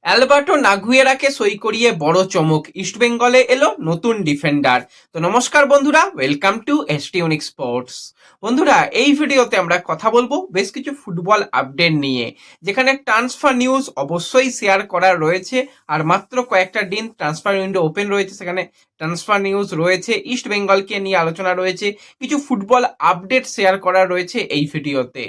Alberto নাগুয়েরাকে সই করিয়ে বড় চমক, ইস্টবেঙ্গলে এলো নতুন ডিফেন্ডার। তো নমস্কার বন্ধুরা, welcome to ST unique sports. বন্ধুরা, এই ভিডিওতে আমরা কথা বলবো বেশ কিছু ফুটবল আপডেট নিয়ে, যেখানে ট্রান্সফার নিউজ অবশ্যই শেয়ার করা রয়েছে। আর মাত্র কয়েকটা দিন ট্রান্সফার উইন্ডো ওপেন রয়েছে, সেখানে ট্রান্সফার নিউজ রয়েছে, ইস্ট বেঙ্গলকে নিয়ে আলোচনা রয়েছে, কিছু ফুটবল আপডেট শেয়ার করা রয়েছে এই ভিডিওতে।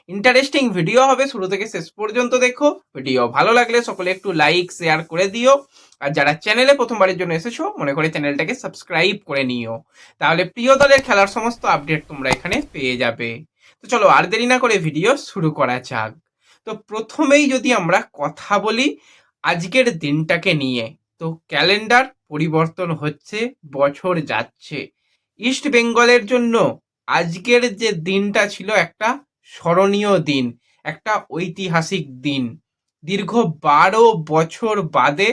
ইন্টারেস্টিং ভিডিও হবে, শুরু থেকে শেষ পর্যন্ত দেখো। ভিডিও ভালো লাগলে সকলে একটু লাইক শেয়ার করে দিও, আর যারা চ্যানেলে প্রথমবারের জন্য এসেছো মনে করে চ্যানেলটাকে সাবস্ক্রাইব করে নিও, তাহলে প্রিয় দলের খেলার সমস্ত আপডেট তোমরা এখানে পেয়ে যাবে। তো চলো আর দেরি না করে ভিডিও শুরু করা যাক। তো প্রথমেই যদি আমরা কথা বলি আজকের দিনটাকে নিয়ে, তো ক্যালেন্ডার পরিবর্তন হচ্ছে, বছর যাচ্ছে। ইস্ট বেঙ্গলের জন্য আজকের যে দিনটা ছিল একটা স্মরণীয় দিন, একটা ঐতিহাসিক দিন। দীর্ঘ 12 বছর বাদে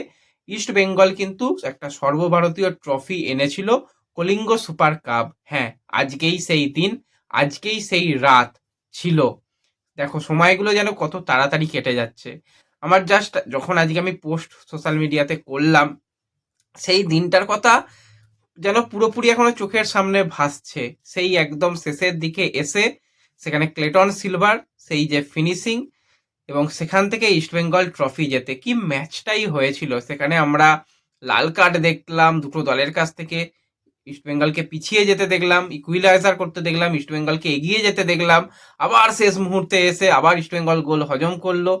ইস্ট বেঙ্গল কিন্তু একটা সর্বভারতীয় ট্রফি এনেছিল, কলিঙ্গ সুপার কাপ। হ্যাঁ, আজকেই সেই দিন, আজকেই সেই রাত ছিল। দেখো সময়গুলো যেন কত তাড়াতাড়ি কেটে যাচ্ছে। আমার জাস্ট যখন আজকে আমি পোস্ট সোশ্যাল মিডিয়াতে করলাম, সেই দিনটার কথা যেন পুরোপুরি এখনো চোখের সামনে ভাসছে। সেই একদম শেষের দিকে এসে সেখানে ক্লেটন সিলভার সেই যে ফিনিশিং, এবং সেখান থেকে ইস্টবেঙ্গল ট্রফি জেতে কি ম্যাচটাই হয়েছিল। সেখানে আমরা লাল কার্ড দেখলাম দুটো দলের কাছ থেকে, ইস্টবেঙ্গলকে পিছিয়ে যেতে দেখলাম, ইকুইলাইজার করতে দেখলাম, ইস্টবেঙ্গলকে এগিয়ে যেতে দেখলাম, আবার শেষ মুহূর্তে এসে আবার ইস্টবেঙ্গল গোল হজম করলো।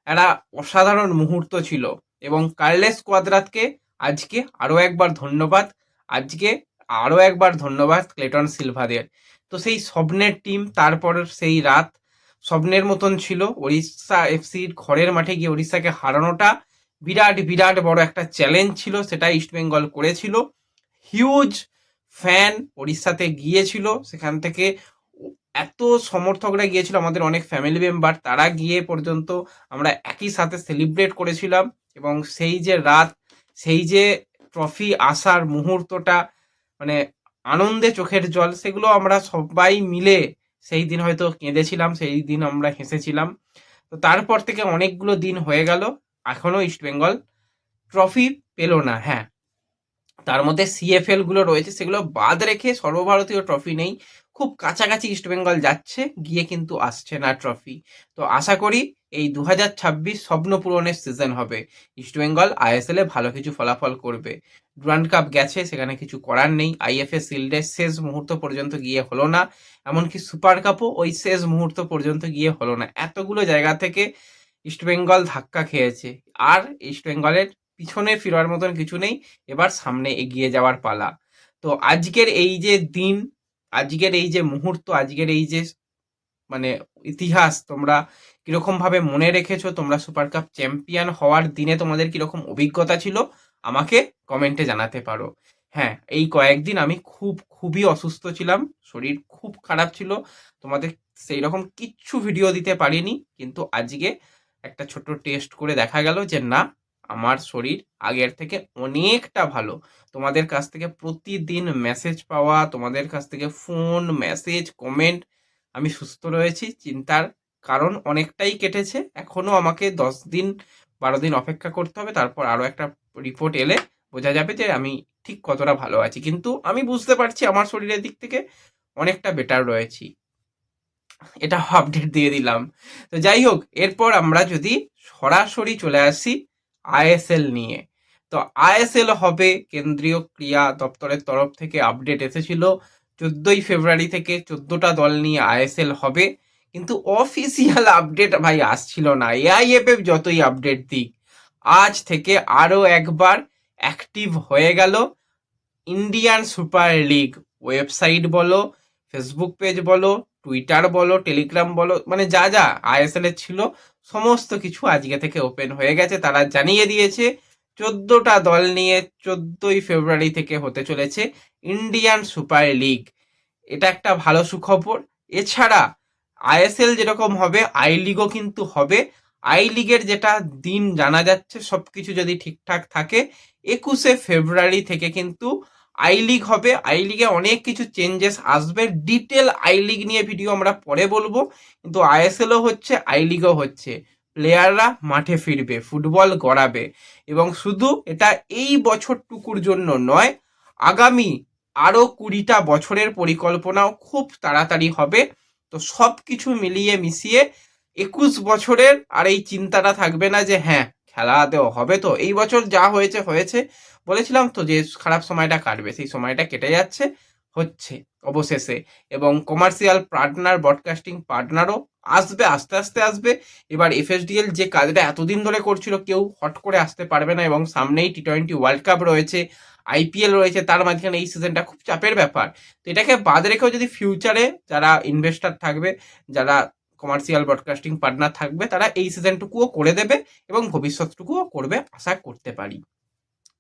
একটা অসাধারণ মুহূর্ত ছিল। এবং কার্লেস কোয়াদ্রাতকে আজকে আরও একবার ধন্যবাদ, আজকে আরও একবার ধন্যবাদ ক্লেটন সিলভাদের। তো সেই স্বপ্নের টিম, তারপর সেই রাত স্বপ্নের মতন ছিল। ওড়িশা এফসির ঘরের মাঠে গিয়ে ওড়িশাকে হারানোটা বিরাট বিরাট বড় একটা চ্যালেঞ্জ ছিল, সেটা ইস্টবেঙ্গল করেছিল। হিউজ ফ্যান ওড়িশাতে গিয়েছিল, সেখান থেকে এত সমর্থকরা গিয়েছিল, আমাদের অনেক ফ্যামিলি মেম্বার তারা গিয়ে পর্যন্ত আমরা একই সাথে সেলিব্রেট করেছিলাম। এবং সেই যে রাত, সেই যে ট্রফি আসার মুহূর্তটা, মানে আনন্দে চোখের জল, সেগুলো আমরা সবাই মিলে সেই দিন হয়তো কেঁদেছিলাম, সেই দিন আমরা হেসেছিলাম। তো তারপর থেকে অনেকগুলো দিন হয়ে গেল, এখনো ইস্টবেঙ্গল ট্রফি পেল না। হ্যাঁ, তার মধ্যে সিএফএল গুলো রয়েছে, সেগুলো বাদ রেখে সর্বভারতীয় ট্রফি নেই। খুব কাছাকাছি ইস্টবেঙ্গল যাচ্ছে, গিয়ে কিন্তু আসছে না ট্রফি। তো আশা করি এই 2026 স্বপ্ন পূরণের সিজন হবে, ইস্টবেঙ্গল আইএসএল এ ভালো কিছু ফলাফল করবে। ডুরান্ড কাপ গেছে, সেখানে কিছু করার নেই। আইএফএ শিল্ডের শেষ মুহূর্ত পর্যন্ত গিয়ে হলো না, এমনকি সুপার কাপও ওই শেষ মুহূর্ত পর্যন্ত গিয়ে হলো না। এতগুলো জায়গা থেকে ইস্টবেঙ্গল ধাক্কা খেয়েছে, আর ইস্টবেঙ্গলের পিছনে ফিরার মতন কিছু নেই, এবার সামনে এগিয়ে যাওয়ার পালা। তো আজকের এই যে দিন, আজকের এই যে মুহূর্ত, আজকের এই যে মানে ইতিহাস, তোমরা কিরকম ভাবে মনে রেখেছো? তোমরা সুপার কাপ চ্যাম্পিয়ন হওয়ার দিনে তোমাদের কিরকম অভিজ্ঞতা ছিল আমাকে কমেন্টে জানাতে পারো। হ্যাঁ, এই কয়েকদিন আমি খুবই অসুস্থ ছিলাম, শরীর খুব খারাপ ছিল, তোমাদের সেই রকম কিচ্ছু ভিডিও দিতে পারিনি। কিন্তু আজকে একটা ছোট টেস্ট করে দেখা গেল যে না, আমার শরীর আগের থেকে অনেকটা ভালো। তোমাদের কাছ থেকে প্রতিদিন মেসেজ পাওয়া, তোমাদের কাছ থেকে ফোন, মেসেজ, কমেন্ট, আমি সুস্থ রয়েছি, চিন্তার কারণ অনেকটাই কেটেছে। এখনো আমাকে 10 দিন 12 দিন অপেক্ষা করতে হবে, তারপর আরও একটা রিপোর্ট এলে বোঝা যাবে যে আমি ঠিক কতটা ভালো আছি। কিন্তু আমি বুঝতে পারছি আমার শরীরের দিক থেকে অনেকটা বেটার রয়েছি। এটা আপডেট দিয়ে দিলাম। তো যাই হোক, এরপর আমরা যদি সরাসরি চলে আসি আইএসএল নিয়ে, তো আইএসএল হবে, কেন্দ্রীয় ক্রীড়া দপ্তরের তরফ থেকে আপডেট এসেছিল 14ই ফেব্রুয়ারি থেকে 14টা দল নিয়ে আইএসএল হবে। কিন্তু অফিসিয়াল আপডেট ভাই আসছিল না। এআইএফএফ যতই আপডেট দিক, আজ থেকে আরও একবার অ্যাক্টিভ হয়ে গেল ইন্ডিয়ান সুপার লিগ। ওয়েবসাইট বলো, ফেসবুক পেজ বলো, টুইটার বলো, টেলিগ্রাম বলো, মানে যা যা আইএসএল এর ছিল সমস্ত কিছু আজকে থেকে ওপেন হয়ে গেছে। তারা জানিয়ে দিয়েছে 14টা দল নিয়ে 14ই ফেব্রুয়ারি থেকে হতে চলেছে ইন্ডিয়ান সুপার লিগ। এটা একটা ভালো সুখবর। এছাড়া আইএসএল যেরকম হবে, আই লিগও কিন্তু হবে। আই লিগের যেটা দিন জানা যাচ্ছে, সবকিছু যদি ঠিকঠাক থাকে, 21শে ফেব্রুয়ারি থেকে কিন্তু আই লিগ হবে। আই লিগে অনেক কিছু চেঞ্জেস আসবে, ডিটেল আই লিগ নিয়ে ভিডিও আমরা পরে বলবো। কিন্তু আইএসএলও হচ্ছে, আই লিগও হচ্ছে, প্লেয়াররা মাঠে ফিরবে, ফুটবল গড়াবে, এবং শুধু এটা এই বছরটুকুর জন্য নয়, আগামী আরও 20টা বছরের পরিকল্পনাও খুব তাড়াতাড়ি হবে। তো সব কিছু মিলিয়ে মিশিয়ে 21 বছরের আর এই চিন্তাটা থাকবে না যে হ্যাঁ খেলা দেওয়া হবে। তো এই বছর যা হয়েছে হয়েছে, বলেছিলাম তো যে খারাপ সময়টা কাটবে, সেই সময়টা কেটে যাচ্ছে, হচ্ছে অবশেষে। এবং কমার্শিয়াল পার্টনার, ব্রডকাস্টিং পার্টনারও আসবে, আস্তে আস্তে আসবে। এবার এফএসডিএল যে কাজটা এতদিন ধরে করছিল, কেউ হট করে আসতে পারবে না, এবং সামনেই টি20 ওয়ার্ল্ড কাপ রয়েছে, আইপিএল রয়েছে, তার মাঝখানে এই সিজনটা খুব চাপের ব্যাপার। তো এটাকে বাদ রেখেও যদি ফিউচারে যারা ইনভেস্টার থাকবে, যারা কমার্শিয়াল ব্রডকাস্টিং পার্টনার থাকবে, তারা এই সিজনটুকুও করে দেবে এবং ভবিষ্যৎটুকুও করবে আশা করতে পারি।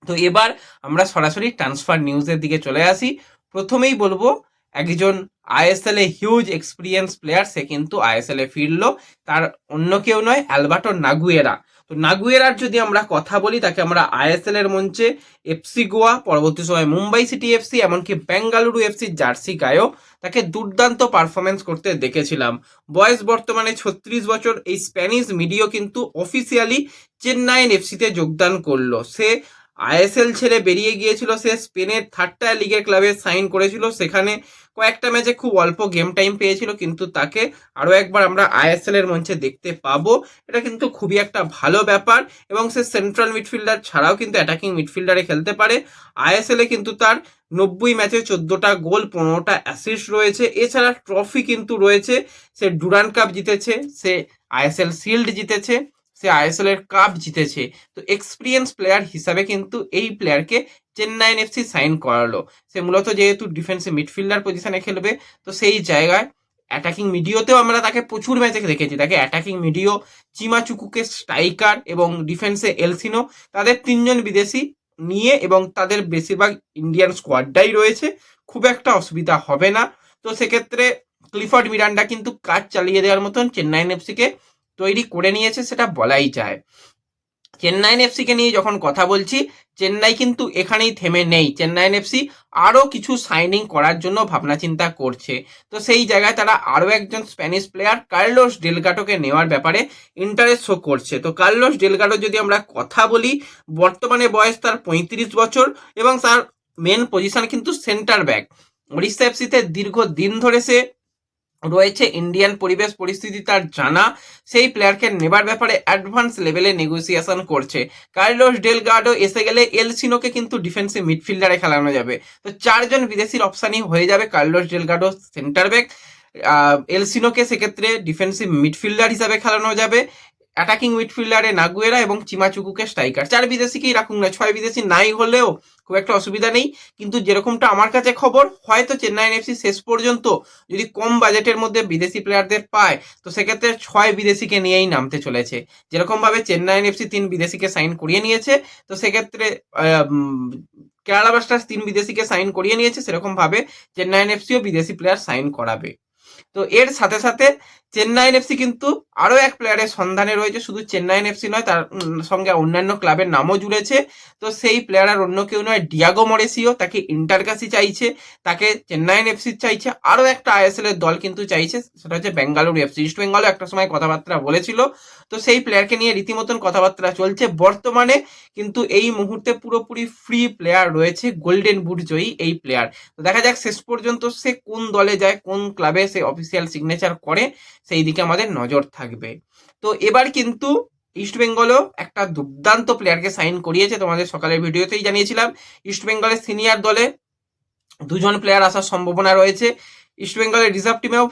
তো এবার আমরা সরাসরি ট্রান্সফার নিউজের দিকে চলে আসি। প্রথমেই বলবো, একজন আইএসএল এ হিউজ এক্সপিরিয়েন্স প্লেয়ার, সে কিন্তু আইএসএল এ ফিরলো, তার অন্য কেউ নয়, অ্যালবার্টো নাগুয়েরা। তো নাগুয়েরার যদি আমরা কথা বলি, তাকে আমরা আইএসএল এর মঞ্চে এফসি গোয়া, পরবর্তী সময় মুম্বাই সিটি এফসি, এমনকি বেঙ্গালুরু এফসির জার্সি গায়েও তাকে দুর্দান্ত পারফরমেন্স করতে দেখেছিলাম। বয়স বর্তমানে 36 বছর। এই স্প্যানিশ মিডিয়া কিন্তু অফিসিয়ালি চেন্নাইন এফসিতে যোগদান করলো। সে আইএসএল ছেড়ে বেরিয়ে গিয়েছিল, সে স্পেনের থার্ড টায়ার লিগের ক্লাবে সাইন করেছিল, সেখানে কয়েকটা ম্যাচে খুব অল্প গেম টাইম পেয়েছিল, কিন্তু তাকে আরও একবার আমরা আইএসএল এর মঞ্চে দেখতে পাবো। এটা কিন্তু খুবই একটা ভালো ব্যাপার, এবং সে সেন্ট্রাল মিডফিল্ডার ছাড়াও কিন্তু অ্যাটাকিং মিডফিল্ডারে খেলতে পারে। আইএসএল এ কিন্তু তার 90 ম্যাচে 14টা গোল, 15টা অ্যাসিস্ট রয়েছে। এছাড়া ট্রফি কিন্তু রয়েছে, সে ডুরান্ড কাপ জিতেছে, সে আইএসএল শিল্ড জিতেছে, সে আইএসএল এর কাপ জিতেছে। তো এক্সপিরিয়েন্স প্লেয়ার হিসাবে কিন্তু এই প্লেয়ারকে চেন্নাইন এফসি সাইন করালো। সে মূলত যেহেতু ডিফেন্সে মিডফিল্ডার পজিশনে খেলবে, তো সেই জায়গায় অ্যাটাকিং মিডিওতেও আমরা তাকে প্রচুর ম্যাচে দেখেছি। তাকে অ্যাটাকিং মিডিও, চিমাচুকুকে স্ট্রাইকার, এবং ডিফেন্সে এলসিনো, তাদের 3জন বিদেশি নিয়ে, এবং তাদের বেশিরভাগ ইন্ডিয়ান স্কোয়াডটাই রয়েছে, খুব একটা অসুবিধা হবে না। তো সেক্ষেত্রে ক্লিফোর্ড মিরান্ডা কিন্তু কাজ চালিয়ে দেওয়ার মতন চেন্নাইন এফসিকে তৈরি করে নিয়েছে, সেটা বলাই যায়। চেন্নাইন এফসিকে নিয়ে যখন কথা বলছি, চেন্নাই কিন্তু এখানেই থেমে নেই। চেন্নাইন এফসি আরও কিছু সাইনিং করার জন্য ভাবনা চিন্তা করছে। তো সেই জায়গায় তারা আরও একজন স্প্যানিশ প্লেয়ার কার্লোস ডেলগাটোকে নেওয়ার ব্যাপারে ইন্টারেস্ট শো করছে। তো কার্লোস ডেলগাটো যদি আমরা কথা বলি, বর্তমানে বয়স তার 35 বছর, এবং তার মেন পজিশন কিন্তু সেন্টার ব্যাক। ওড়িশা এফসিতে দীর্ঘদিন ধরে সে রয়েছে, ইন্ডিয়ান পরিবেশ পরিস্থিতি তার জানা, সেই প্লেয়ারকে নেবার ব্যাপারে অ্যাডভান্স লেভেলে নেগোসিয়েশন করছে। কার্লোস ডেলগাডো এসে গেলে এলসিনোকে কিন্তু ডিফেন্সিভ মিডফিল্ডারে খেলানো যাবে। তো 4জন বিদেশির অপশানই হয়ে যাবে। কার্লোস ডেলগাডো সেন্টার ব্যাক, এলসিনোকে সেক্ষেত্রে ডিফেন্সিভ মিডফিল্ডার হিসাবে খেলানো যাবে, অ্যাটাকিং মিডফিল্ডারে নাগুয়েরা এবং চিমাচুকুকে স্ট্রাইকার। 4 বিদেশিকেই রাখুন না, 6 বিদেশি নাই হলেও খুব একটা অসুবিধা নেই। কিন্তু যেরকমটা আমার কাছে খবর, হয়তো চেন্নাইন এফসি শেষ পর্যন্ত যদি কম বাজেটের মধ্যে বিদেশি প্লেয়ারদের পায়, তো সেক্ষেত্রে 6 বিদেশিকে নিয়েই নামতে চলেছে। যেরকমভাবে চেন্নাইন এফসি 3 বিদেশিকে সাইন করিয়ে নিয়েছে, তো সেক্ষেত্রে কেরালা ব্লাস্টার্স 3 বিদেশিকে সাইন করিয়ে নিয়েছে, সেরকমভাবে চেন্নাইন এফসিও বিদেশি প্লেয়ার সাইন করাবে। তো এর সাথে সাথে চেন্নাইন এফসি কিন্তু আরও এক প্লেয়ারের সন্ধানে রয়েছে। শুধু চেন্নাইন এফসি নয়, তার সঙ্গে অন্যান্য ক্লাবের নামও জুড়েছে। তো সেই প্লেয়ার আর অন্য কেউ নয়, ডিয়াগো মরেসিও। তাকে ইন্টারকাসি চাইছে, তাকে চেন্নাইন এফসি চাইছে, আরও একটা আইএসএল এর দল কিন্তু চাইছে, সেটা হচ্ছে বেঙ্গালুরু এফসি। ইস্ট বেঙ্গলও একটা সময় কথাবার্তা বলেছিল। তো সেই প্লেয়ারকে নিয়ে রীতিমতন কথাবার্তা চলছে। বর্তমানে কিন্তু এই মুহূর্তে পুরোপুরি ফ্রি প্লেয়ার রয়েছে, গোল্ডেন বুট জয়ী এই প্লেয়ার। তো দেখা যাক শেষ পর্যন্ত সে কোন দলে যায়, কোন ক্লাবে সে অফিসিয়াল সিগনেচার করে, সেই দিকে আমাদের নজর থাকবে। তো এবার কিন্তু ইস্টবেঙ্গলও একটা দুর্দান্ত প্লেয়ারকে সাইন করিয়েছে, তোমাদের সকালের ভিডিওতেই জানিয়েছিলাম। ইস্টবেঙ্গলের সিনিয়র দলে 2জন প্লেয়ার আসার সম্ভাবনা রয়েছে। ইস্টবেঙ্গলের রিজার্ভ টিমেও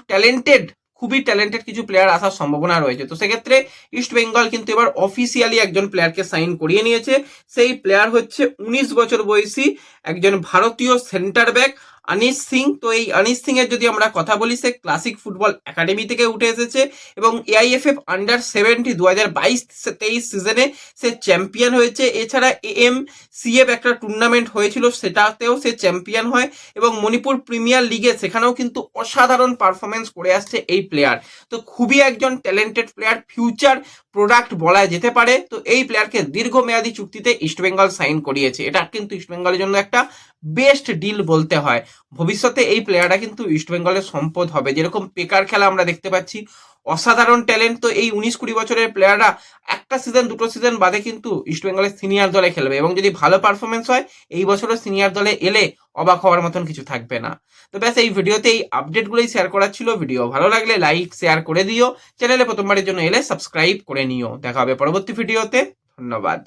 খুবই ট্যালেন্টেড কিছু প্লেয়ার আসার সম্ভাবনা রয়েছে। তো সেক্ষেত্রে ইস্টবেঙ্গল কিন্তু এবার অফিসিয়ালি একজন প্লেয়ারকে সাইন করিয়ে নিয়েছে। সেই প্লেয়ার হচ্ছে 19 বছর বয়সী একজন ভারতীয় সেন্টার ব্যাক, অনিশ সিং। তো এই অনিশ সিং এর যদি আমরা কথা বলি, সে ক্লাসিক ফুটবল একাডেমি থেকে উঠে এসেছে, এবং এআইএফএফ আন্ডার 70 2022-23 সিজনে সে চ্যাম্পিয়ন হয়েছে। এছাড়া এএমসিএফ একটা টুর্নামেন্ট হয়েছিল, সেটাতেও সে চ্যাম্পিয়ন হয়, এবং মণিপুর প্রিমিয়ার লিগে সেখানেও কিন্তু অসাধারণ পারফরমেন্স করে আসছে এই প্লেয়ার। তো খুবই একজন ট্যালেন্টেড প্লেয়ার, ফিউচার প্রোডাক্ট বলা যেতে পারে। তো এই প্লেয়ারকে দীর্ঘমেয়াদী চুক্তিতে ইস্টবেঙ্গল সাইন করিয়েছে। এটা কিন্তু ইস্টবেঙ্গলের জন্য একটা বেস্ট ডিল বলতে হয়। ভবিষ্যতে এই প্লেয়ারটা কিন্তু ইস্টবেঙ্গলের সম্পদ হবে। যেরকম পেকার খেলা আমরা দেখতে পাচ্ছি, অসাধারণ ট্যালেন্ট। তো এই 19-20 বছরের প্লেয়াররা একটা সিজন দুটো সিজন বাদে কিন্তু ইস্টবেঙ্গলের সিনিয়র দলে খেলবে, এবং যদি ভালো পারফরমেন্স হয় এই বছরও সিনিয়র দলে এলে অবাক হওয়ার মতন কিছু থাকবে না। তো ব্যাস এই ভিডিওতে এই আপডেটগুলোই শেয়ার করার ছিল। ভিডিও ভালো লাগলে লাইক শেয়ার করে দিও, চ্যানেলে প্রথমবারের জন্য এলে সাবস্ক্রাইব করে নিও। দেখা হবে পরবর্তী ভিডিওতে। ধন্যবাদ।